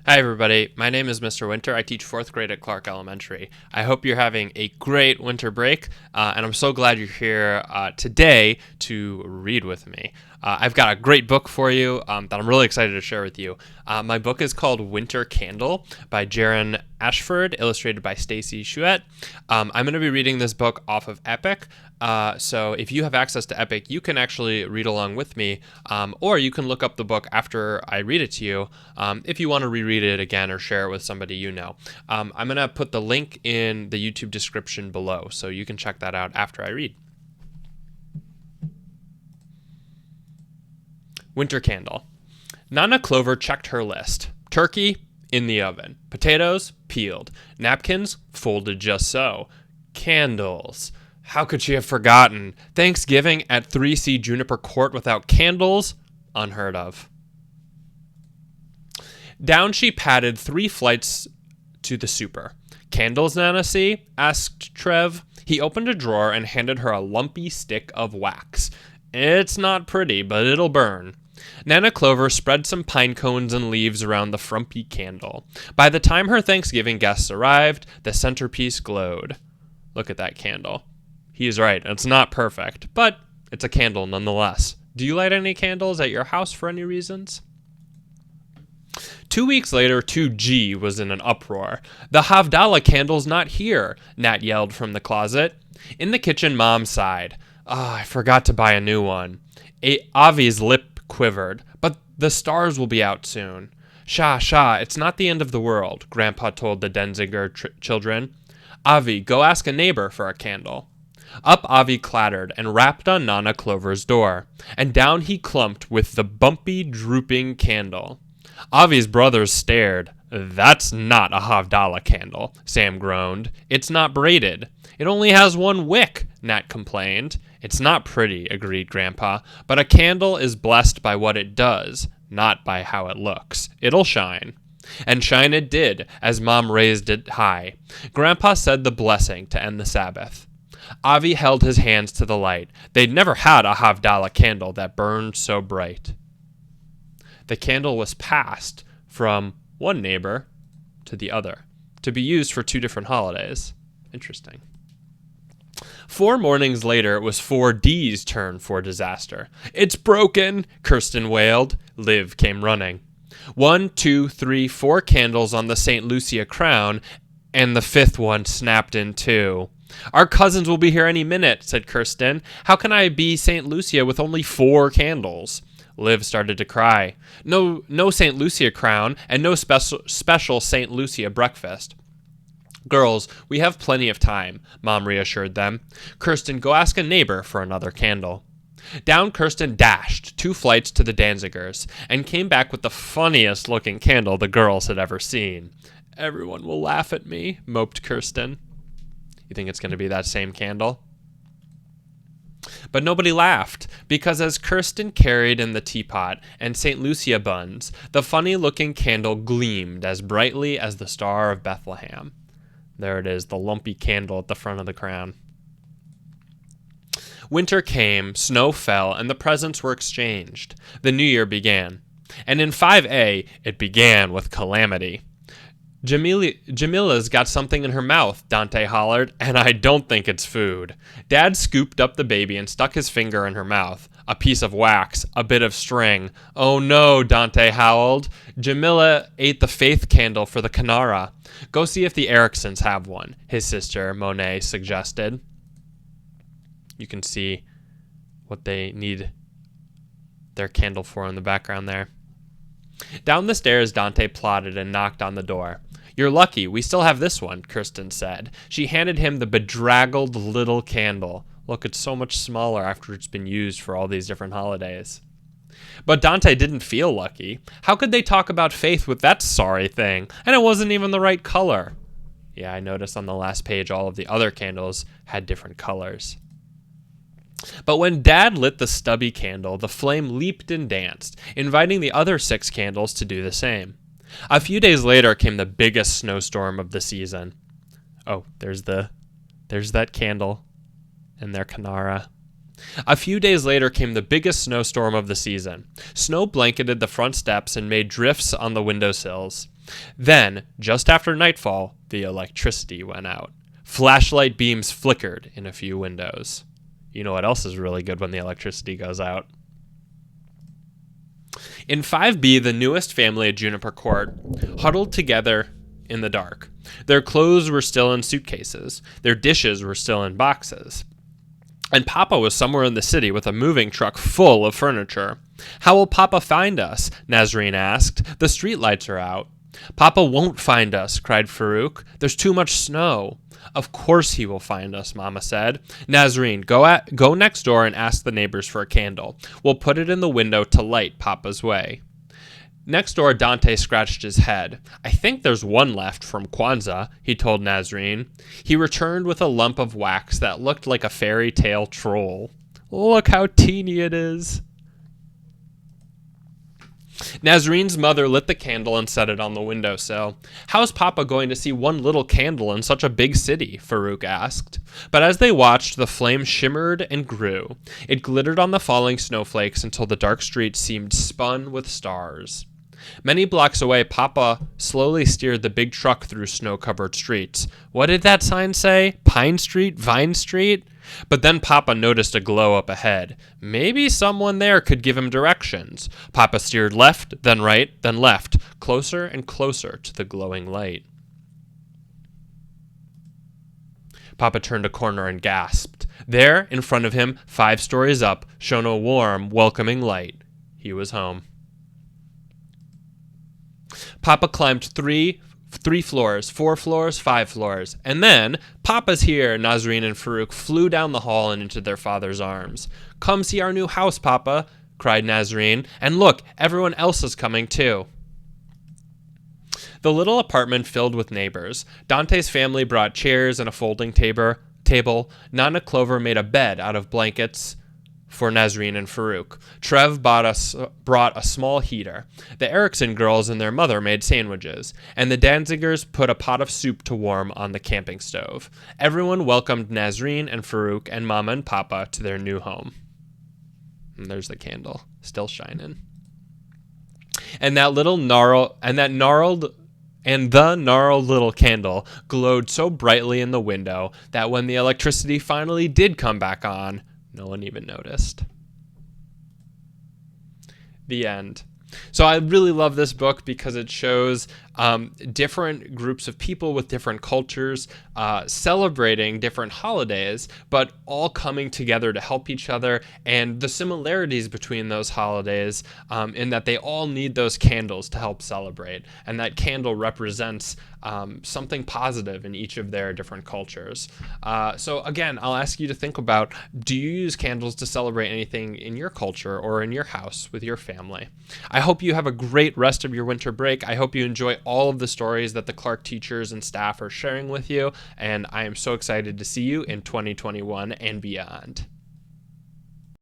Hi everybody, my name is Mr. Winter. I teach 4th grade at Clark Elementary. I hope you're having a great winter break, and I'm so glad you're here today to read with me. I've got a great book for you that I'm really excited to share with you. My book is called Winter Candle by Jaron Ashford, illustrated by Stacy Chouette. I'm going to be reading this book off of Epic, so if you have access to Epic, you can actually read along with me, or you can look up the book after I read it to you if you want to reread it again or share it with somebody you know. I'm going to put the link in the YouTube description below, so you can check that out after I read. Winter Candle. Nana Clover checked her list. Turkey, in the oven. Potatoes, peeled. Napkins, folded just so. Candles. How could she have forgotten? Thanksgiving at 3C Juniper Court without candles? Unheard of. Down she padded 3 flights to the super. Candles, Nana see? Asked Trev. He opened a drawer and handed her a lumpy stick of wax. It's not pretty, but it'll burn. Nana Clover spread some pine cones and leaves around the frumpy candle. By the time her Thanksgiving guests arrived, the centerpiece glowed. Look at that candle. He's right, it's not perfect, but it's a candle nonetheless. Do you light any candles at your house for any reasons? 2 weeks later, 2G was in an uproar. The Havdallah Candle's not here, Nat yelled from the closet. In the kitchen, Mom sighed. I forgot to buy a new one. Avi's lip quivered, but the stars will be out soon. Sha, it's not the end of the world, Grandpa told the Denzinger children. Avi, go ask a neighbor for a candle. Up Avi clattered and rapped on Nana Clover's door, and down he clumped with the bumpy, drooping candle. Avi's brothers stared. That's not a Havdallah candle, Sam groaned. It's not braided. It only has 1 wick, Nat complained. It's not pretty, agreed Grandpa, but a candle is blessed by what it does, not by how it looks. It'll shine. And shine it did, as Mom raised it high. Grandpa said the blessing to end the Sabbath. Avi held his hands to the light. They'd never had a Havdallah candle that burned so bright. The candle was passed from one neighbor to the other, to be used for 2 different holidays. Interesting. 4 mornings later, it was 4D's turn for disaster. It's broken, Kirsten wailed. Liv came running. 1, 2, 3, 4 candles on the St. Lucia crown, and the 5th one snapped in 2. Our cousins will be here any minute, said Kirsten. How can I be St. Lucia with only 4 candles? Liv started to cry. No St. Lucia crown, and no special St. Lucia breakfast. Girls, we have plenty of time, Mom reassured them. Kirsten, go ask a neighbor for another candle. Down Kirsten dashed 2 flights to the Danzigers, and came back with the funniest looking candle the girls had ever seen. Everyone will laugh at me, moped Kirsten. You think it's going to be that same candle? But nobody laughed, because as Kirsten carried in the teapot and St. Lucia buns, the funny-looking candle gleamed as brightly as the Star of Bethlehem. There it is, the lumpy candle at the front of the crown. Winter came, snow fell, and the presents were exchanged. The new year began. And in 5A, it began with calamity. Jamila's got something in her mouth, Dante hollered, and I don't think it's food. Dad scooped up the baby and stuck his finger in her mouth. A piece of wax, a bit of string. Oh no, Dante howled. Jamila ate the faith candle for the Canara. Go see if the Ericksons have one, his sister, Monet, suggested. You can see what they need their candle for in the background there. Down the stairs, Dante plodded and knocked on the door. You're lucky, we still have this one, Kirsten said. She handed him the bedraggled little candle. Look, it's so much smaller after it's been used for all these different holidays. But Dante didn't feel lucky. How could they talk about faith with that sorry thing? And it wasn't even the right color. Yeah, I noticed on the last page all of the other candles had different colors. But when Dad lit the stubby candle, the flame leaped and danced, inviting the other 6 candles to do the same. A few days later came the biggest snowstorm of the season. Oh, there's that candle and their Canara. A few days later came the biggest snowstorm of the season. Snow blanketed the front steps and made drifts on the windowsills. Then, just after nightfall, the electricity went out. Flashlight beams flickered in a few windows. You know what else is really good when the electricity goes out? In 5B, the newest family at Juniper Court huddled together in the dark. Their clothes were still in suitcases. Their dishes were still in boxes. And Papa was somewhere in the city with a moving truck full of furniture. "How will Papa find us?" Nazreen asked. "The streetlights are out." "Papa won't find us," cried Farouk. "There's too much snow." "Of course he will find us," Mama said. "Nazreen, go next door and ask the neighbors for a candle. We'll put it in the window to light Papa's way." Next door, Dante scratched his head. "I think there's one left from Kwanzaa," he told Nazreen. He returned with a lump of wax that looked like a fairy tale troll. "Look how teeny it is." Nazreen's mother lit the candle and set it on the windowsill. "How's Papa going to see one little candle in such a big city?" Farouk asked. But as they watched, the flame shimmered and grew. It glittered on the falling snowflakes until the dark street seemed spun with stars. Many blocks away, Papa slowly steered the big truck through snow-covered streets. What did that sign say? Pine Street? Vine Street? But then Papa noticed a glow up ahead. Maybe someone there could give him directions. Papa steered left, then right, then left, closer and closer to the glowing light. Papa turned a corner and gasped. There, in front of him, 5 stories up, shone a warm, welcoming light. He was home. Papa climbed three floors, 4 floors, 5 floors. And then, "Papa's here!" Nazreen and Farouk flew down the hall and into their father's arms. "Come see our new house, Papa," cried Nazreen. "And look, everyone else is coming too." The little apartment filled with neighbors. Dante's family brought chairs and a folding table. Nana Clover made a bed out of blankets for Nazreen and Farouk. Trev brought a small heater. The Erickson girls and their mother made sandwiches, and the Danzigers put a pot of soup to warm on the camping stove. Everyone welcomed Nazreen and Farouk and Mama and Papa to their new home. And there's the candle, still shining. And the gnarled little candle glowed so brightly in the window that when the electricity finally did come back on, no one even noticed. The end. So I really love this book because it shows different groups of people with different cultures celebrating different holidays, but all coming together to help each other, and the similarities between those holidays in that they all need those candles to help celebrate, and that candle represents something positive in each of their different cultures. So again, I'll ask you to think about, do you use candles to celebrate anything in your culture or in your house with your family? I hope you have a great rest of your winter break. I hope you enjoy all of the stories that the Clark teachers and staff are sharing with you, and I am so excited to see you in 2021 and beyond.